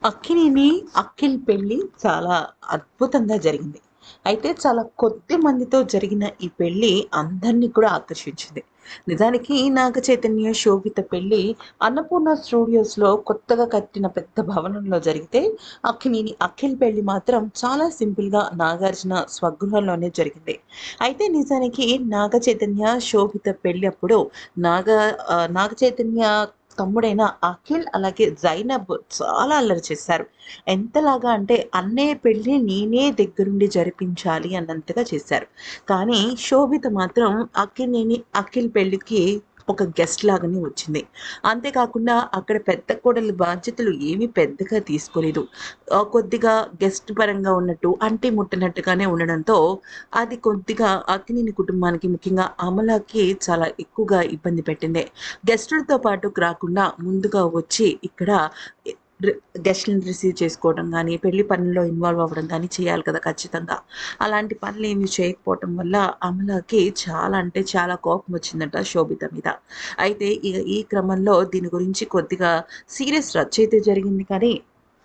అక్కినేని, అఖిల్ పెళ్లి చాలా అద్భుతంగా జరిగింది. అయితే చాలా కొద్ది మందితో జరిగిన ఈ పెళ్లి అందరిని కూడా ఆకర్షించింది. నిజానికి నాగ చైతన్య, శోభిత పెళ్లి అన్నపూర్ణ స్టూడియోస్‌లో కొత్తగా కట్టిన పెద్ద భవనంలో జరిగితే, అక్కినేని, అఖిల్ పెళ్లి మాత్రం చాలా సింపుల్‌గా నాగార్జున స్వగృహంలోనే జరిగింది. అయితే నిజానికి నాగ చైతన్య, శోభిత పెళ్లి అప్పుడు నాగ చైతన్య తమ్ముడైన అఖిల్ అలాగే జైనబ్ చాలా అల్లరి చేశారు. ఎంతలాగా అంటే అన్నయ్య పెళ్లి నేనే దగ్గరుండి జరిపించాలి అన్నంతగా చేశారు. కానీ శోభిత మాత్రం అఖిల్ పెళ్ళికి ఒక గెస్ట్ లాగానే వచ్చింది. అంతేకాకుండా అక్కడ పెద్ద కోడలి బాధ్యతలు ఏమీ పెద్దగా తీసుకోలేదు. కొద్దిగా గెస్ట్ పరంగా ఉన్నట్టు అంటి ముట్టనట్టుగానే ఉండడంతో అది కొద్దిగా అక్కినేని కుటుంబానికి ముఖ్యంగా అమలకి చాలా ఎక్కువగా ఇబ్బంది పెట్టింది. గెస్టులతో పాటు రాకుండా ముందుగా వచ్చి ఇక్కడ ఎ రి గెస్ట్‌లని రిసీవ్ చేసుకోవడం గానీ, పెళ్లి పనుల్లో ఇన్వాల్వ్ అవ్వడం గానీ చేయాలి కదా ఖచ్చితంగా. అలాంటి పనులేమి చేయకపోవటం వల్ల అమలకి చాలా అంటే చాలా కోపమొచ్చిందట శోభిత మీద. అయితే ఈ క్రమంలో దీని గురించి కొద్దిగా సీరియస్ రచ్చయితే జరిగింది కానీ,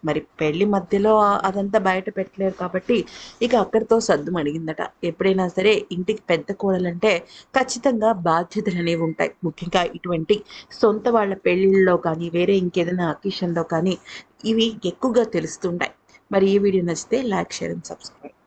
మరి పెళ్లి మధ్యలో అదంతా బయట పెట్టలేరు కాబట్టి, ఇక అక్కడితో సద్దుమణిగిందట. ఎప్పుడైనా సరే ఇంటికి పెద్ద కోడలంటే ఖచ్చితంగా బాధ్యతలనేవి ఉంటాయి. ముఖ్యంగా ఇటువంటి సొంత వాళ్ళ పెళ్ళిళ్ళలో కానీ, వేరే ఇంకేదైనా అకేషన్‌లో కానీ ఇవి ఎక్కువగా తెలుస్తుంటాయి. మరి ఈ వీడియో నచ్చితే లైక్, షేర్ అండ్ సబ్స్క్రైబ్.